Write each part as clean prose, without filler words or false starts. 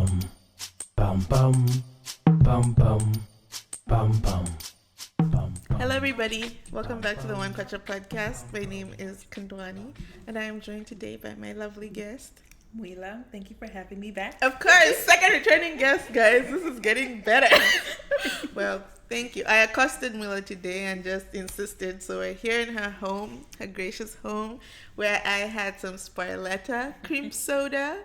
bum, bum, bum, bum, bum, bum, bum. Hello, everybody. Welcome back to the One Culture Podcast. My name is Kandwani, and I am joined today by my lovely guest. Wheela, thank you for having me back. Of course, second returning guest, guys. This is getting better. Well, thank you. I accosted Wheela today and just insisted. So we're here in her home, her gracious home, where I had some Sparletta cream soda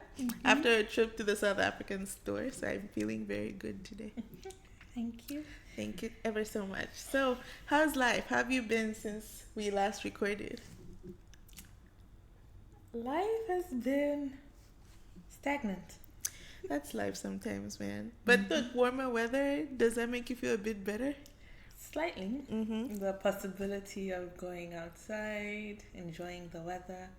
after a trip to the South African store. So I'm feeling very good today. Thank you. Thank you ever so much. So, how's life? How have you been since we last recorded? Life has been stagnant. That's life sometimes, man. But the warmer weather, does that make you feel a bit better? Slightly. Mm-hmm. The possibility of going outside, enjoying the weather,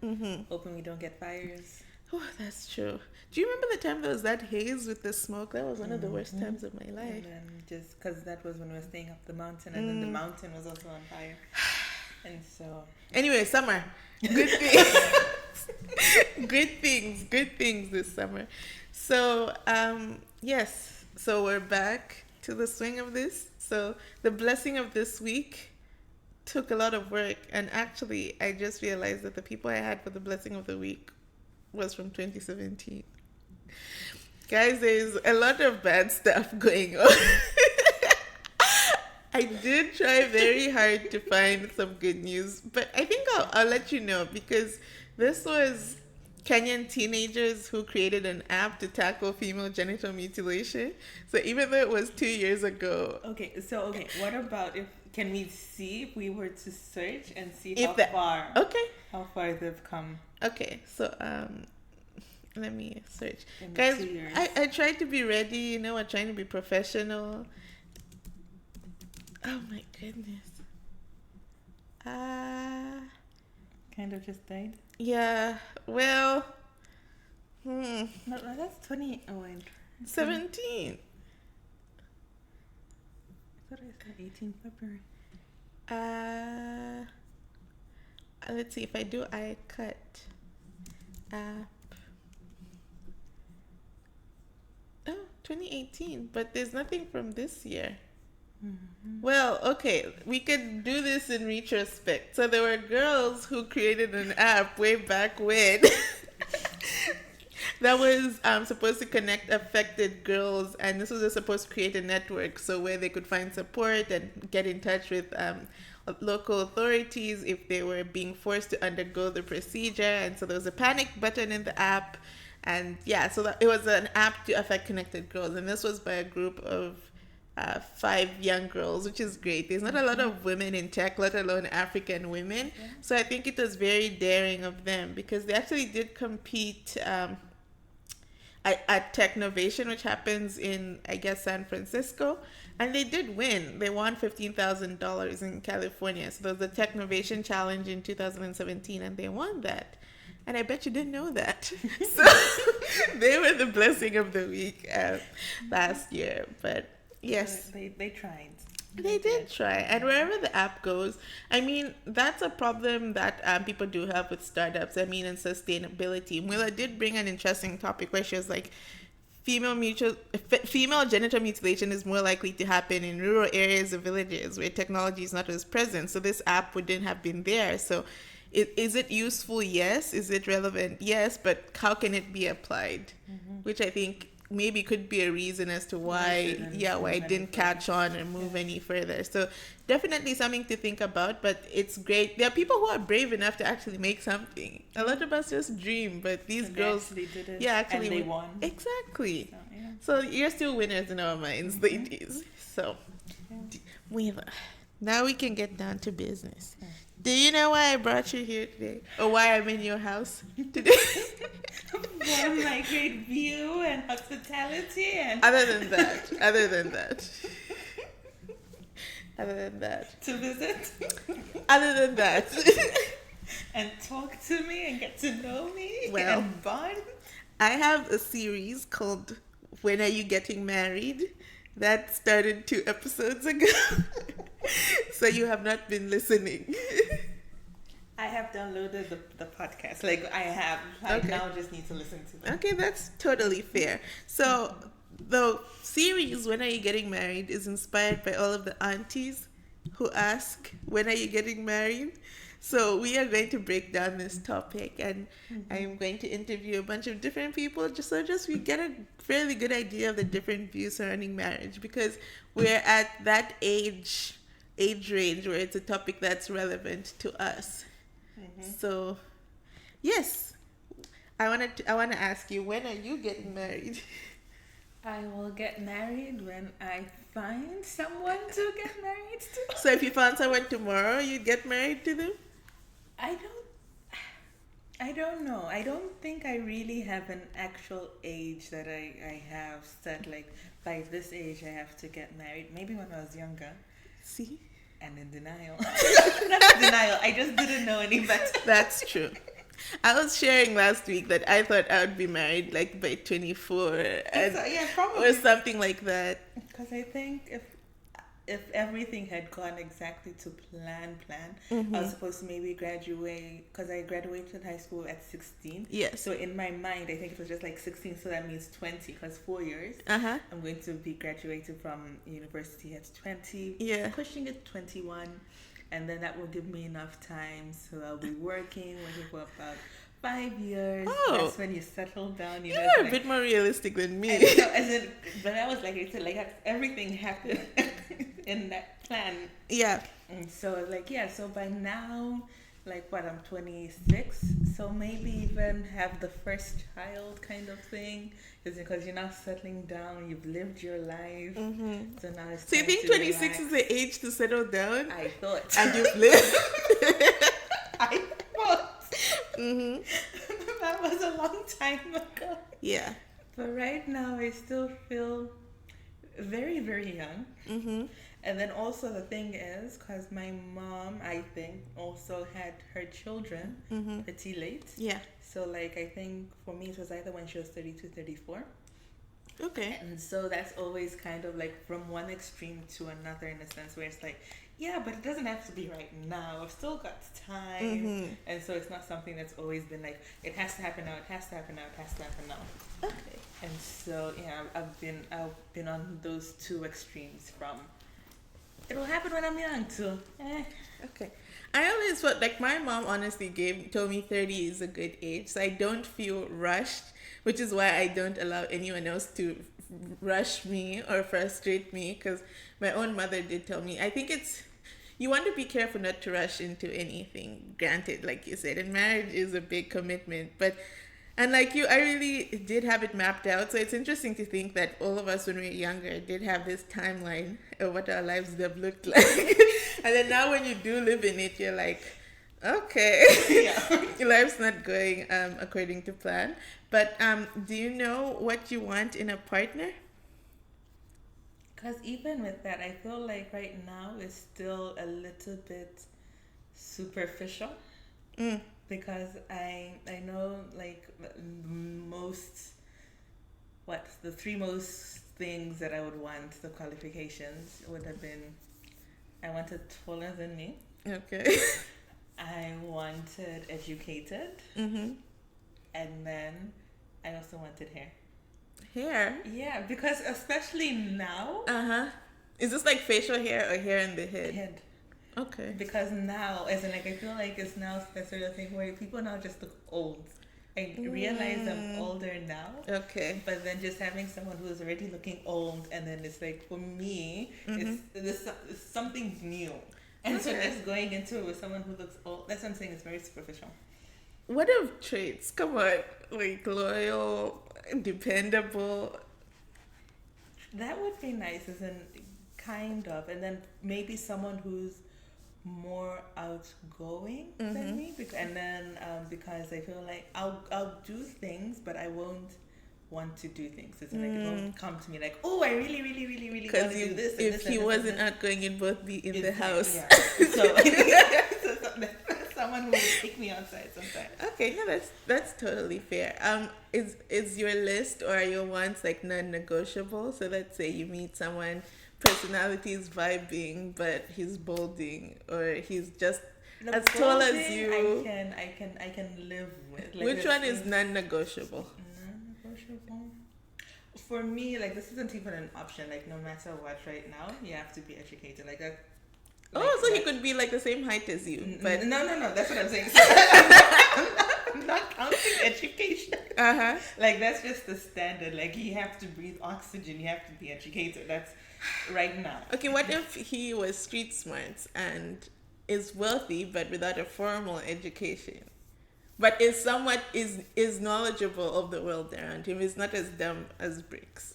hoping we don't get fires. Oh, that's true. Do you remember the time there was that haze with the smoke? That was one of the worst times of my life. And then just because that was when we were staying up the mountain, and then the mountain was also on fire. And so. Anyway, summer. Good things. Good things this summer. So, yes. So we're back to the swing of this. So the blessing of this week took a lot of work. And actually, I just realized that the people I had for the blessing of the week was from 2017. Guys, there's a lot of bad stuff going on. I did try very hard to find some good news, but I think I'll let you know, because this was Kenyan teenagers who created an app to tackle female genital mutilation. So even though it was 2 years ago. Okay, what about can we see if we were to search and see Okay. how far they've come? Okay, so let me search. In Guys, 2 years. I tried to be ready, you know, I'm trying to be professional. Oh my goodness. Kind of just died. Yeah, well, No, that's 20. Oh, wait. 17. I thought I said 18 February. Let's see if I do I cut app. Oh, 2018, but there's nothing from this year. Well, okay, we could do this in retrospect. So there were girls who created an app way back when that was supposed to connect affected girls, and this was just supposed to create a network so where they could find support and get in touch with local authorities if they were being forced to undergo the procedure. And so there was a panic button in the app, and yeah, so it was an app to affect connected girls, and this was by a group of 5 young girls, which is great. There's not a lot of women in tech, let alone African women. Yeah. So I think it was very daring of them, because they actually did compete at Technovation, which happens in, I guess, San Francisco. And they did win. They won $15,000 in California. So there was the Technovation Challenge in 2017, and they won that. And I bet you didn't know that. So they were the blessing of the week last year. But yes, they tried. They did try. And wherever the app goes, I mean, that's a problem that people do have with startups. I mean, and sustainability. Willa did bring an interesting topic where she was like, female genital mutilation is more likely to happen in rural areas of villages where technology is not as present. So this app wouldn't have been there. So is it useful? Yes. Is it relevant? Yes. But how can it be applied? Which I think maybe could be a reason as to why it didn't catch on or move any further. So definitely something to think about, but it's great. There are people who are brave enough to actually make something. A lot of us just dream, but these girls actually did it. Yeah, actually and they won. Exactly. So, yeah. So you're still winners in our minds, ladies. So now we can get down to business. Do you know why I brought you here today? Or why I'm in your house today? For my great view and hospitality and Other than that. to visit Other than that. and talk to me and get to know me Well, and bond. I have a series called When Are You Getting Married? That started 2 episodes ago. So you have not been listening. I have downloaded the podcast. Like I have. I Okay. now just need to listen to them. Okay, that's totally fair. So the series "When Are You Getting Married" is inspired by all of the aunties who ask, "When are you getting married?" So we are going to break down this topic, and I'm going to interview a bunch of different people just we get a fairly good idea of the different views surrounding marriage, because we're at that age range where it's a topic that's relevant to us. So, yes, I want to ask you, when are you getting married? I will get married when I find someone to get married to. So if you found someone tomorrow, you'd get married to them? I don't know. I don't think I really have an actual age that I have set, like by this age I have to get married. Maybe when I was younger See? and in denial. Not in denial. I just didn't know any better. That's true. I was sharing last week that I thought I would be married like by 24 and, So, yeah, probably. or something like that. Because I think if everything had gone exactly to plan, I was supposed to maybe graduate, because I graduated high school at 16. Yes. So in my mind, I think it was just like 16, so that means 20, because 4 years. Uh-huh. I'm going to be graduating from university at 20, Yeah. pushing it 21, and then that will give me enough time. So I'll be working for about 5 years. Oh. That's when you settle down. You know, You're it's a like- bit more realistic than me. and so, as in, but I was like, I said, like everything happened in that plan. Yeah. And so, like, yeah, so by now, like, what, I'm 26, so maybe even have the first child kind of thing, because you're now settling down, you've lived your life, so now it's So you time think to 26 relax. is the age to settle down? I thought. And you've lived? I thought. That was a long time ago. Yeah. But right now, I still feel very, very young. And then also the thing is, because my mom, I think, also had her children pretty late. Yeah. So, like, I think for me, it was either when she was 32, 34. Okay. And so that's always kind of like from one extreme to another, in a sense where it's like, yeah, but it doesn't have to be right now. I've still got time. And so it's not something that's always been like, it has to happen now, it has to happen now, it has to happen now. Okay. And so, yeah, I've been on those two extremes from, it'll happen when I'm young too. Okay. I always felt like my mom honestly told me 30 is a good age. So I don't feel rushed, which is why I don't allow anyone else to rush me or frustrate me, because my own mother did tell me, I think you want to be careful not to rush into anything, granted, like you said, and marriage is a big commitment, but and like you, I really did have it mapped out. So it's interesting to think that all of us when we were younger did have this timeline of what our lives would have looked like. And then now when you do live in it, you're like, okay, Yeah. your life's not going according to plan. But do you know what you want in a partner? Because even with that, I feel like right now it's still a little bit superficial. Because I know, like, the three most things that I would want, the qualifications would have been, I wanted taller than me, Okay. I wanted educated, and then I also wanted hair. Hair? Yeah, because especially now, Uh-huh. Is this like facial hair or hair in the head? head. Okay. Because now, as in, like, I feel like it's now that sort of thing where people now just look old. I realize I'm older now. Okay. But then just having someone who is already looking old, and then it's like, for me, it's something new. And so Okay. just going into it with someone who looks old, that's what I'm saying, it's very superficial. What of traits? Come on. Like loyal, dependable. That would be nice, as in, kind of. And then maybe someone who's more outgoing than me. And then because I feel like I'll do things, but I won't want to do things. It's like it won't come to me like, oh, I really, really, really, really want Because to do this. And if this he and this wasn't and this. outgoing, you'd both be in the It's like, house. yeah. So someone who will take me outside sometimes. Okay, no, that's totally fair. Is your list or are your wants like non-negotiable? So let's say you meet someone, personality is vibing, but he's balding, or he's just The As tall as balding, you. I can live with. Like, Which one is non-negotiable? non-negotiable? For me, like, this isn't even an option. Like, no matter what, right now, you have to be educated. Like that. Oh, so he could be like the same height as you, but No. That's what I'm saying. I'm not counting education. uh-huh. Like, that's just the standard. Like, you have to breathe oxygen. You have to be educated. That's right now. Okay, what if he was street smart and is wealthy but without a formal education, but is somewhat is knowledgeable of the world around him, is not as dumb as bricks?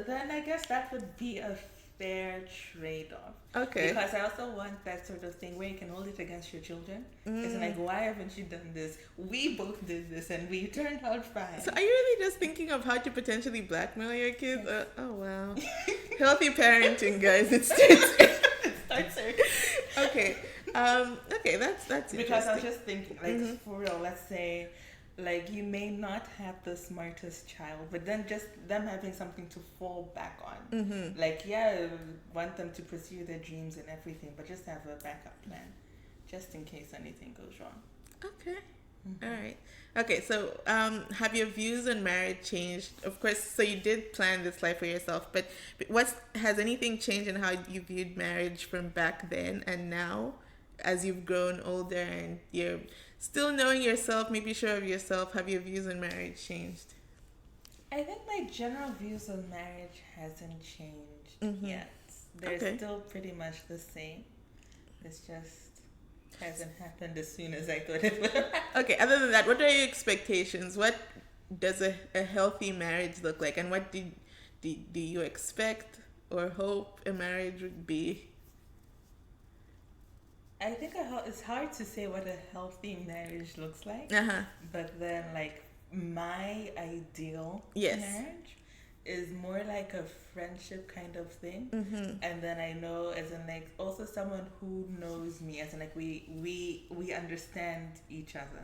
Then I guess that would be a fair trade-off. Okay. Because I also want that sort of thing where you can hold it against your children. It's like, why haven't you done this? We both did this and we turned out fine. So are you really just thinking of how to potentially blackmail your kids? Oh wow. Healthy parenting, guys. It starts there. Okay. Okay, that's Because I was interesting. just thinking, like, for real, let's say, like, you may not have the smartest child, but then just them having something to fall back on. Like, yeah, want them to pursue their dreams and everything, but just have a backup plan, just in case anything goes wrong. Okay. All right. Okay, so have your views on marriage changed? Of course, so you did plan this life for yourself, but has anything changed in how you viewed marriage from back then and now, as you've grown older and you're still knowing yourself, maybe sure of yourself? Have your views on marriage changed? I think my general views on marriage hasn't changed yet. They're still pretty much the same. It's just hasn't happened as soon as I thought it would. Okay, other than that, what are your expectations? What does a healthy marriage look like? And what do you expect or hope a marriage would be? I think it's hard to say what a healthy marriage looks like. But then, like, my ideal marriage is more like a friendship kind of thing. And then I know, as in, like, also someone who knows me, as in, like, we understand each other.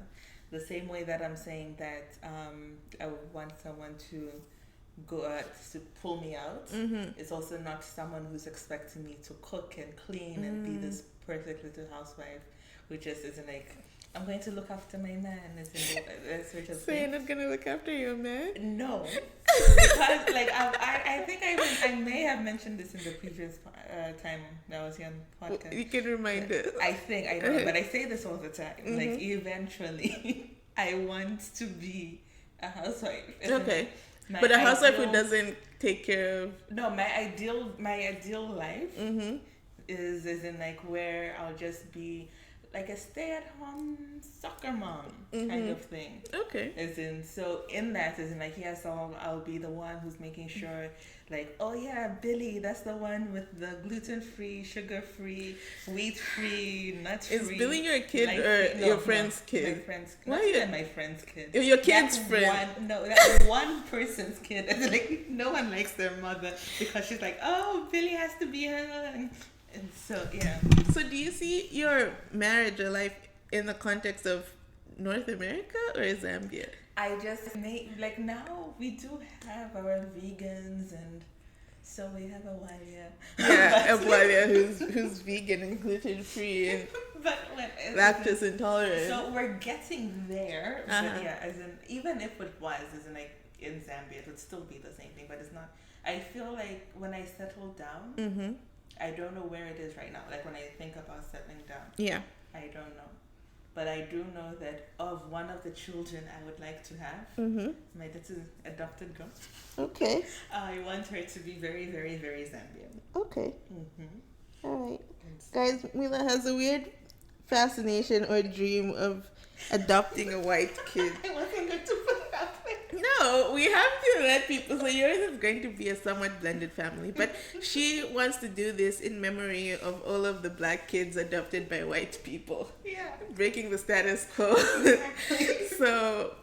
The same way that I'm saying that I would want someone to go to pull me out. It's also not someone who's expecting me to cook and clean and be this perfect little housewife who just isn't like, I'm going to look after my man. That sort of So thing. you're not gonna look after your man? No, because like I think I may have mentioned this in the previous time that I was here on the podcast. You can remind us. I don't know, but I say this all the time. Like, eventually, I want to be a housewife. Okay. But a housewife who doesn't take care of... No, my ideal life is in, like, where I'll just be like a stay-at-home soccer mom kind of thing. Okay. As in, so in that, as in, like, yes, I'll be the one who's making sure, like, oh yeah, Billy, that's the one with the gluten-free, sugar-free, wheat-free, nut-free. Is Billy your kid or your friend's kid? My friend's kid. Why Not you... even my friend's kid. Your kid's friend. That's one person's kid. And like, no one likes their mother because she's like, oh, Billy has to be her. And so, yeah. So do you see your marriage or life in the context of North America or Zambia? I just like, now we do have our vegans, and so we have a Walia. Yeah, a Walia who's vegan and gluten free and lactose intolerant. So we're getting there. But yeah, as in, even if it was, as in, like, in Zambia, it would still be the same thing. But it's not. I feel like when I settle down, I don't know where it is right now. Like, when I think about settling down, I don't know. But I do know that of one of the children I would like to have, my daughter's adopted girl. Okay. I want her to be very, very, very Zambian. Okay. All right. Guys, Mila has a weird fascination or dream of adopting a white kid. I wasn't going to put it out there. No, we have to let people. So yours is going to be a somewhat blended family, but she wants to do this in memory of all of the black kids adopted by white people. Yeah. Breaking the status quo. Exactly. So,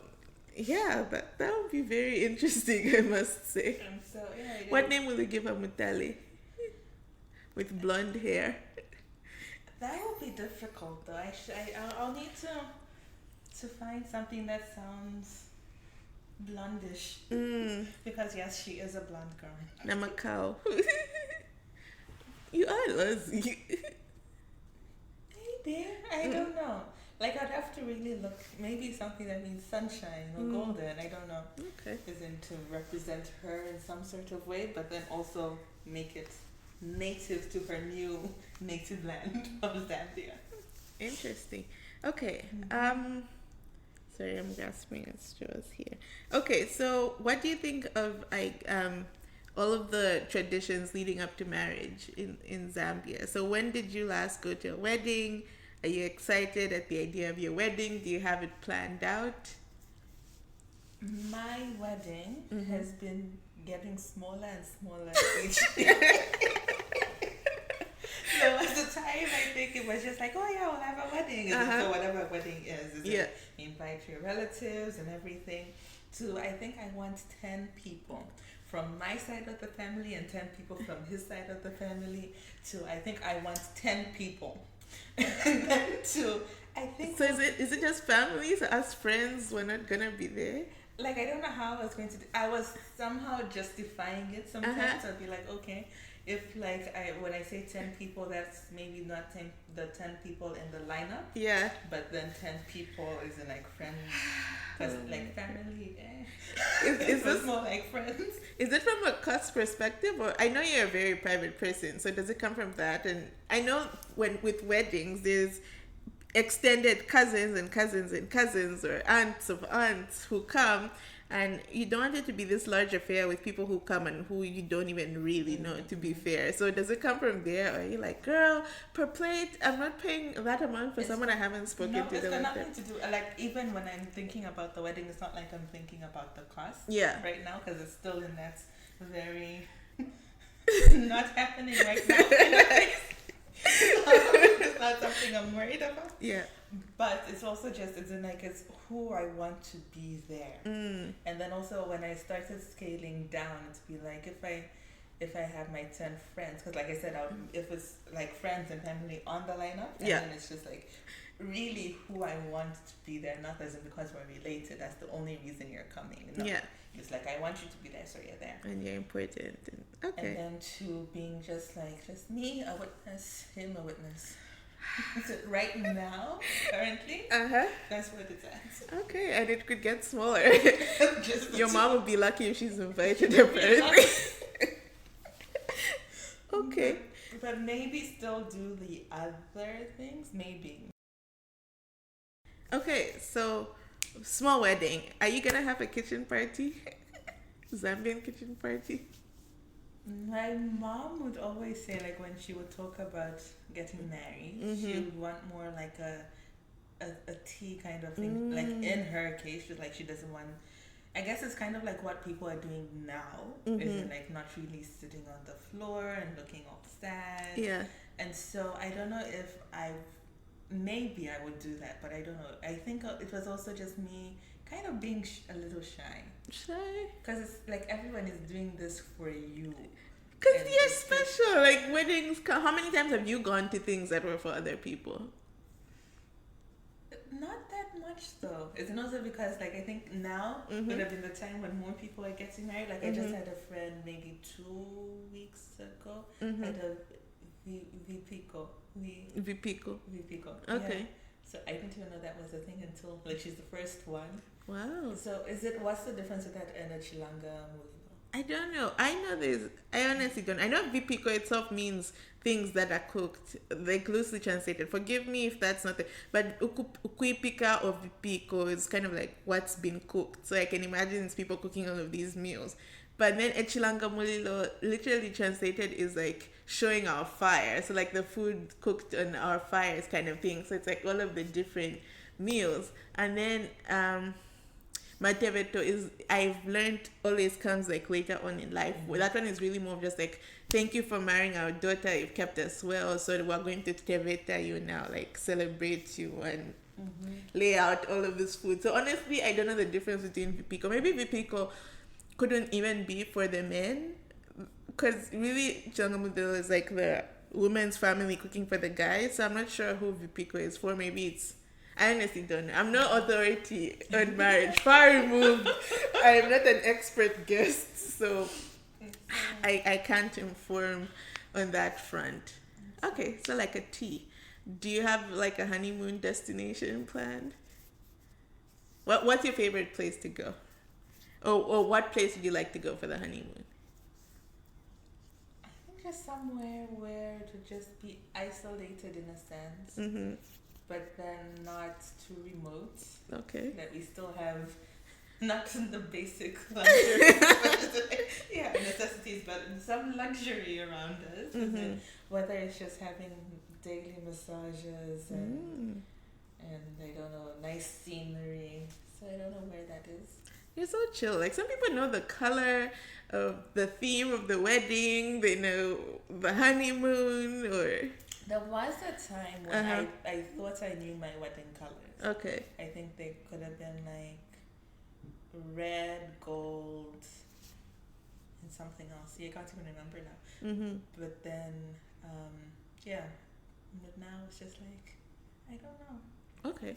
yeah, that would be very interesting, I must say. And so, yeah. What name will you give her, Mutali? With blonde hair. That will be difficult, though. I'll need to find something that sounds blondish. Because, yes, she is a blonde girl. Namakau. You are Lozzie. there? I don't know. Like I'd have to really look. Maybe something that means sunshine or golden. I don't know. Okay. Isn't to represent her in some sort of way, but then also make it native to her new native land of Zambia. Interesting. Okay. Sorry, I'm grasping at straws here. Okay, so what do you think of all of the traditions leading up to marriage in Zambia? So when did you last go to a wedding? Are you excited at the idea of your wedding? Do you have it planned out? My wedding has been getting smaller and smaller each day. So at the time, I think it was just like, oh yeah, we'll have a wedding. So whatever a wedding is it invite your relatives and everything. To I think I want 10 people from my side of the family and 10 people from his side of the family. To I think I want 10 people. And then to I think So is it just families? Us friends, we're not gonna be there? like I don't know how I was going to I was somehow justifying it sometimes. I'd be like, okay, if like when I say 10 people, that's maybe not 10 people in the lineup, Yeah. but then 10 people is in like friends, because like family, Is it was this more like friends. Is it from a cost perspective, or I know you're a very private person, so does it come from that? And I know when with weddings, there's extended cousins and cousins and cousins, or aunts of aunts who come, and you don't want it to be this large affair with people who come and who you don't even really know, to be fair. So does it come from there, or are you like, girl, per plate, I'm not paying that amount for someone I haven't spoken No, to? it's got nothing to do. Like even when I'm thinking about the wedding, it's not like I'm thinking about the cost. Yeah. Right now, because it's still in that very not happening right now. It's not something I'm worried about. Yeah. But it's also just it's who I want to be there. And then also when I started scaling down, to be like if I have my 10 friends, because like I said, if it's like friends and family on the lineup, and then it's just like really who I want to be there, not as in because we're related. That's the only reason you're coming. No. Yeah. It's like I want you to be there, so you're there. And you're important. Okay. And then to being just me, a witness, him a witness. So right now, currently, that's what it's at. Okay, and it could get smaller. Your two. mom would be lucky if she's invited, apparently. Okay. But maybe still do the other things, maybe. Okay, so small wedding. Are you gonna have a kitchen party? Zambian kitchen party? My mom would always say, like, when she would talk about getting married, she would want more like a tea kind of thing. Like in her case, she doesn't want. I guess it's kind of like what people are doing now, isn't like not really sitting on the floor and looking all sad. Yeah. And so I don't know if maybe I would do that, but I don't know. I think it was also just me kind of being a little shy. Shy? Because it's like everyone is doing this for you. Because you're special. Like weddings, how many times have you gone to things that were for other people? Not that much though. It's also because like I think now would have been the time when more people are getting married. Like I just had a friend maybe 2 weeks ago at a Vipico. Vipico. Okay. Yeah. So I didn't even know that was a thing until like she's the first one. Wow. So what's the difference with that and a Chilanga Mulilo? I don't know. I honestly don't. I know Vipico itself means things that are cooked, like loosely translated. Forgive me if that's not it. But Ukuipika or Vipico is kind of like what's been cooked. So I can imagine it's people cooking all of these meals. But then Echilanga Mulilo, literally translated, is like showing our fire. So like the food cooked on our fires kind of thing. So it's like all of the different meals. And then Mateveto is, I've learned, always comes like later on in life. That one is really more of just like, thank you for marrying our daughter, you've kept us well, so we're going to Teveta you now, like celebrate you and lay out all of this food. So honestly, I don't know the difference between Vipico. Maybe Vipico couldn't even be for the men, because really Changamudil is like the woman's family cooking for the guys. So I'm not sure who Vipico is for. Maybe it's, I honestly don't know. I'm no authority on marriage. Far removed. I am not an expert guest, so I can't inform on that front. Okay, so like a tea. Do you have like a honeymoon destination planned? What's your favorite place to go? Or what place would you like to go for the honeymoon? I think just somewhere where to just be isolated in a sense, Mm-hmm. but then not too remote. Okay. That we still have not in the basic luxury, but yeah, necessities, but some luxury around us. Mm-hmm. Whether it's just having daily massages and I don't know, nice scenery. So I don't know where that is. You're so chill. Like some people know the color of the theme of the wedding, they know the honeymoon, or There was a time when Uh-huh. I thought I knew my wedding colors. okay. I think they could have been like red, gold, and something else. Yeah, I can't even remember now. Mm-hmm. But then, yeah. But now it's just like, I don't know. Okay.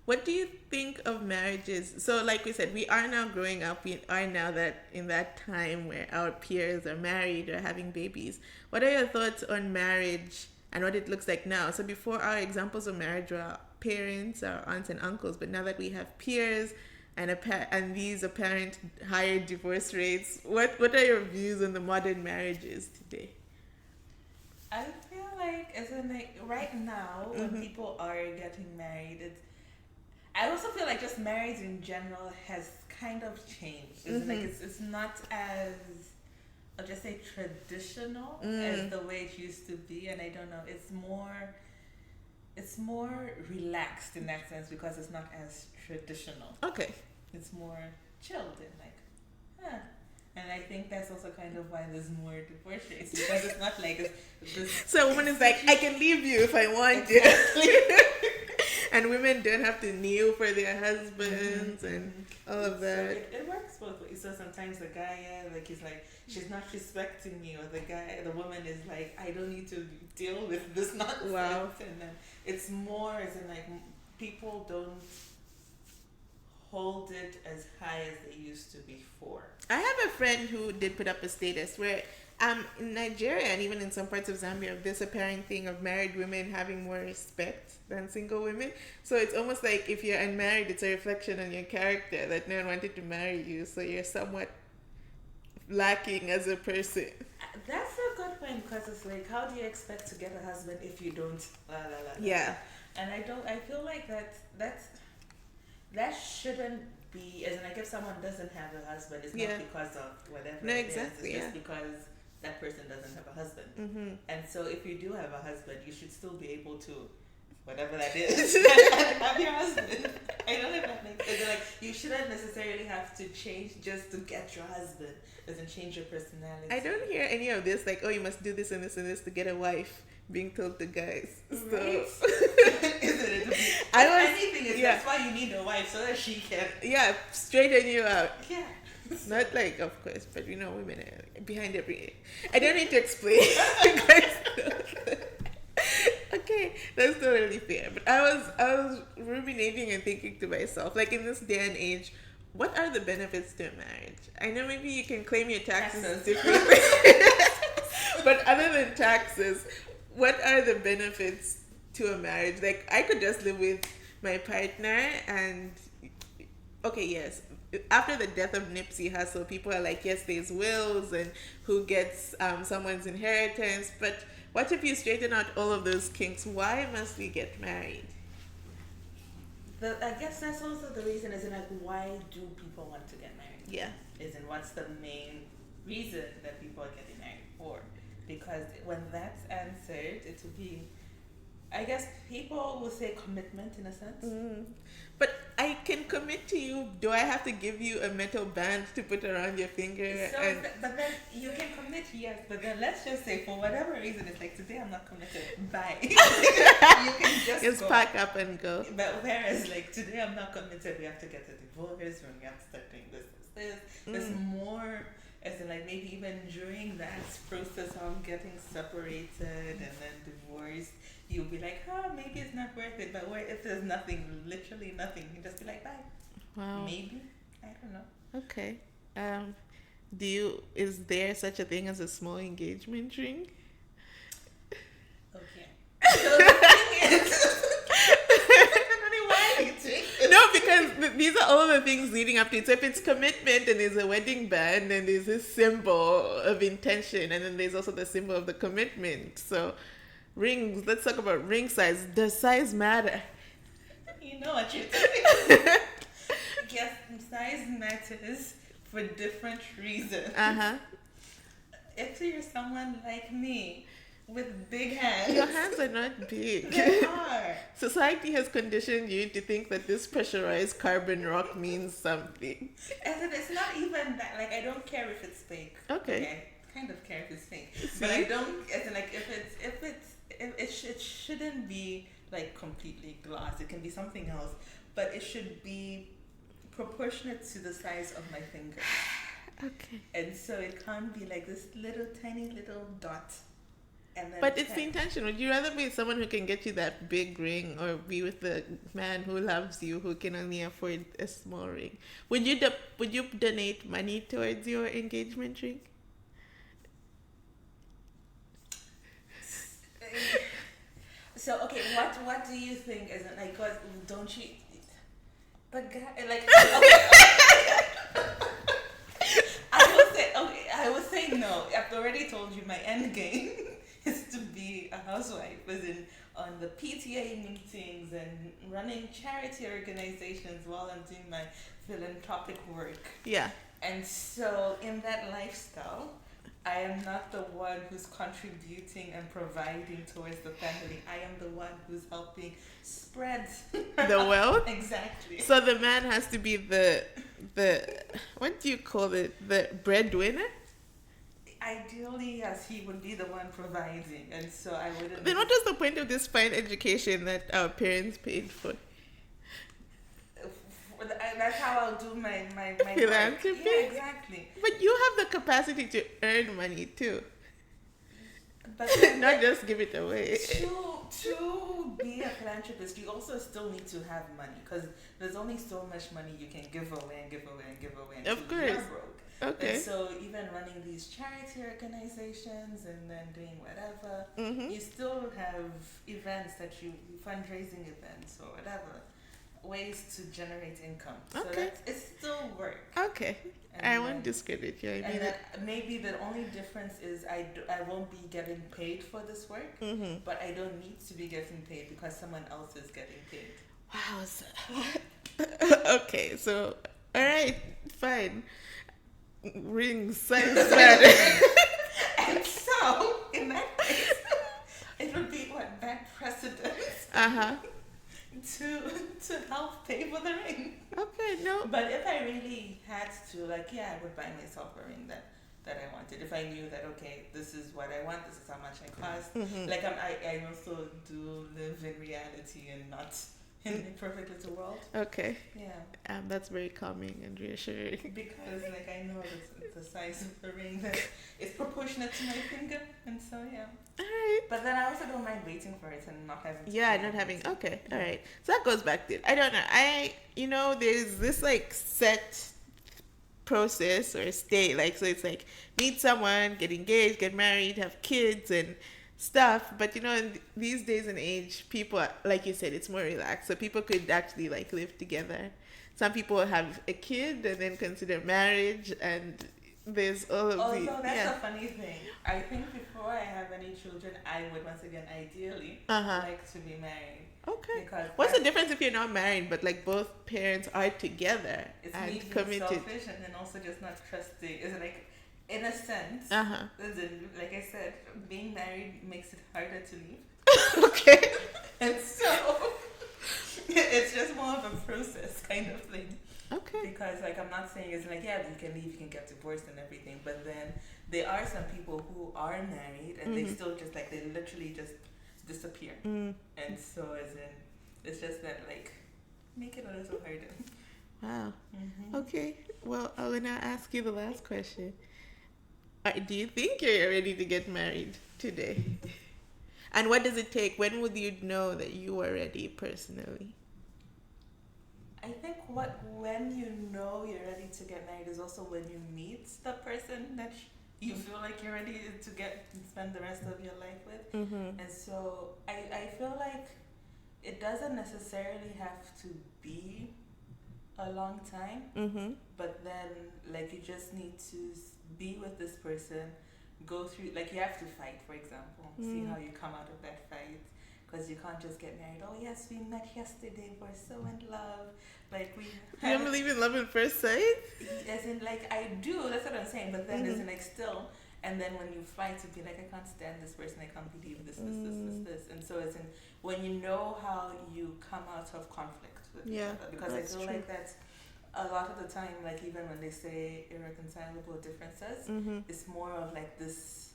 What do you think of marriages? So, like we said, we are now growing up. We are now that in that time where our peers are married or having babies. What are your thoughts on marriage and what it looks like now? So, before our examples of marriage were our parents, our aunts and uncles, but now that we have peers and these apparent higher divorce rates, what are your views on the modern marriages today? I feel like, as in like right now, when people are getting married, I also feel like just marriage in general has kind of changed. It's like it's not as, I'll just say, traditional as the way it used to be, and I don't know. It's more relaxed in that sense because it's not as traditional. Okay. It's more chilled and like, huh. And I think that's also kind of why there's more divorce rates because it's not like this. So a woman is like, I can leave you if I want Exactly. to. And women don't have to kneel for their husbands and all of that. So it works both ways. So sometimes the guy, like he's like, she's not respecting me, or the woman is like, I don't need to deal with this nonsense. Wow. And then it's more as in like people don't hold it as high as they used to before. I have a friend who did put up a status where in Nigeria and even in some parts of Zambia, this apparent thing of married women having more respect than single women. So it's almost like if you're unmarried, it's a reflection on your character that no one wanted to marry you. So you're somewhat lacking as a person. That's a good point because it's like, how do you expect to get a husband if you don't? Yeah. And I feel like that shouldn't be, as in like if someone doesn't have a husband, it's Yeah. not because of whatever No, it is. exactly, It's yeah. just because that person doesn't have a husband. Mm-hmm. And so if you do have a husband, you should still be able to, whatever that is, have your husband. I don't know if that makes sense. Like, you shouldn't necessarily have to change just to get your husband. Doesn't change your personality. I don't hear any of this like, oh, you must do this and this and this to get a wife being told to guys. So Right. Isn't it? I was- Anything is, yeah. that's why you need a wife, so that she can, yeah, straighten you out. yeah. Not like, of course, but you know, women are behind every. I don't need to explain. You guys know that. Okay, that's totally fair. But I was ruminating and thinking to myself, like in this day and age, what are the benefits to a marriage? I know maybe you can claim your taxes Taxes. differently, but other than taxes, what are the benefits to a marriage? Like I could just live with my partner and okay, yes. After the death of Nipsey Hussle, people are like, yes, there's wills and who gets someone's inheritance. But what if you straighten out all of those kinks? Why must we get married? I guess that's also the reason, is in like, why do people want to get married? Yeah. Is in what's the main reason that people are getting married for? Because when that's answered, it will be, I guess people will say commitment in a sense. But I can commit to you. Do I have to give you a metal band to put around your finger? So, And but then you can commit, yes. But then let's just say, for whatever reason, it's like, today I'm not committed. Bye. You can just go. pack up and go. But whereas, like, today I'm not committed, we have to get a divorce, when we have to start doing this. There's more, as in, like, maybe even during that process of getting separated and then divorced, you'll be like, maybe it's not worth it. But if there's nothing, literally nothing, you just be like, bye. Wow. Maybe. I don't know. Okay. Is there such a thing as a small engagement ring? Okay. So the thing because these are all the things leading up to it. So if it's commitment, and there's a wedding band, and there's this symbol of intention, and then there's also the symbol of the commitment. So rings. Let's talk about ring size. Does size matter? You know what you're doing. Yes, size matters for different reasons. If you're someone like me with big hands, Your hands are not big. they are. Society has conditioned you to think that this pressurized carbon rock means something. And then it's not even that. Like, I don't care if it's fake. Okay. I kind of care if it's fake, but I don't. As in, like, it shouldn't be like completely glass. It can be something else, but it should be proportionate to the size of my finger. Okay. And so it can't be like this little tiny little dot. And then But it's the intention. Would you rather be with someone who can get you that big ring, or be with the man who loves you, who can only afford a small ring? Would you donate money towards your engagement ring? So okay, what do you think? Is it like, cause don't you? But like, okay. I would say no. I've already told you my end game is to be a housewife, as in on the PTA meetings and running charity organizations while I'm doing my philanthropic work. Yeah. And so in that lifestyle, I am not the one who's contributing and providing towards the family. I am the one who's helping spread The wealth? Exactly. So the man has to be the what do you call it? The breadwinner? Ideally, yes, he would be the one providing, and so I wouldn't. Then what is the point of this fine education that our parents paid for? That's how I'll do my Philanthropy? work. Yeah, exactly. But you have the capacity to earn money too. But Not just give it away. to be a philanthropist, you also still need to have money, because there's only so much money you can give away and give away and give away until Of course. you're broke. Okay. And so even running these charity organizations and then doing whatever, Mm-hmm. you still have events fundraising events or whatever, ways to generate income. So Okay. it's still work. Okay. And I won't then- discredit you. I mean And it. then maybe the only difference is I won't be getting paid for this work, Mm-hmm. but I don't need to be getting paid because someone else is getting paid. Wow. Okay, so all right, fine. Rings, size matter. And so, in that case, it would be bad precedent Uh-huh. to help pay for the ring. Okay, no. But if I really had to, like, yeah, I would buy myself a ring that I wanted. If I knew that, okay, this is what I want, this is how much I cost. Mhm. Like, I also do live in reality and not in a perfect little world. Okay. Yeah. That's very calming and reassuring. Because, like, I know the size of the ring that is proportionate to my finger. And so, yeah. All right. But then I also don't mind waiting for it and not having to Yeah, pay not having. everything. Okay, all right. So that goes back to it. I don't know. There's this like set process or state. Like, so it's like meet someone, get engaged, get married, have kids, and stuff. But in these days and age, people, like you said, it's more relaxed. So people could actually like live together. Some people have a kid and then consider marriage, and there's all of the Although that's a funny thing. I think before I have any children, I would once again ideally like to be married. Okay. Because What's the difference if you're not married, but like both parents are together it's and me being committed? selfish and then also just not trusting. It's like, in a sense, as in, like I said, being married makes it harder to leave. Okay. And so it's just more of a process kind of thing. Okay. Because, like, I'm not saying it's like, yeah, you can leave, you can get divorced and everything, but then there are some people who are married and they still just, like, they literally just disappear. And so, as in, it's just that, like, make it a little harder. Wow. Okay. Well, I will now ask you the last question. Do you think you're ready to get married today? And what does it take? When would you know that you are ready personally? I think when you know you're ready to get married is also when you meet the person that you feel like you're ready to spend the rest of your life with. And so I feel like it doesn't necessarily have to be a long time, Mm-hmm. but then like you just need to be with this person, go through, like you have to fight, for example, see how you come out of that fight, because you can't just get married. Oh yes, we met yesterday, we're so in love, like we You don't believe in love at first sight? as in like I do, that's what I'm saying, but then as in like still, and then when you fight to be like, I can't stand this person, I can't believe this, and so as in when you know how you come out of conflict with each other, because I that's feel true. like that's a lot of the time, like even when they say irreconcilable differences, it's more of like this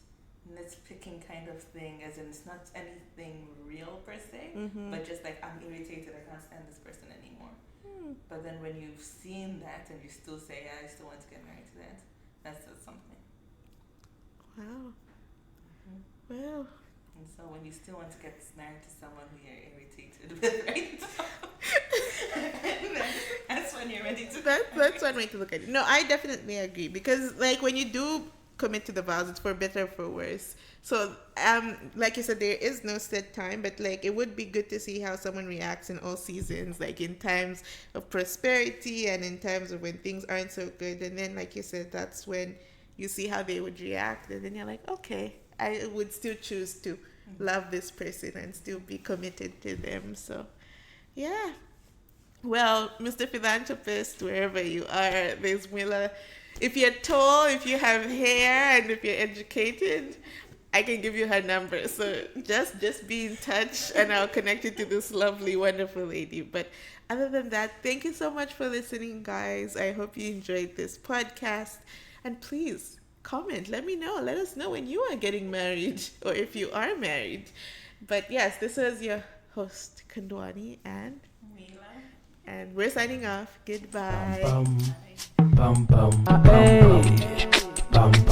nitpicking kind of thing, as in it's not anything real per se, but just like I'm irritated, I can't stand this person anymore. But then when you've seen that and you still say, yeah, I still want to get married to that, that's just something. Wow. Wow. And so when you still want to get married to someone who you're irritated with, right? That's when you're ready to. That's one way to look at it. No, I definitely agree, because like when you do commit to the vows, it's for better or for worse. So like you said, there is no set time, but like it would be good to see how someone reacts in all seasons, like in times of prosperity and in times of when things aren't so good. And then like you said, that's when you see how they would react, and then you're like, okay, I would still choose to love this person and still be committed to them. So yeah. Well, Mr. Philanthropist, wherever you are, there's Willa. If you're tall, if you have hair, and if you're educated, I can give you her number. So just be in touch, and I'll connect you to this lovely, wonderful lady. But other than that, thank you so much for listening, guys. I hope you enjoyed this podcast. And please comment. Let me know. Let us know when you are getting married, or if you are married. But yes, this was your host, Kandwani, and we're signing off. Goodbye. Bum bum bum bum bum bum.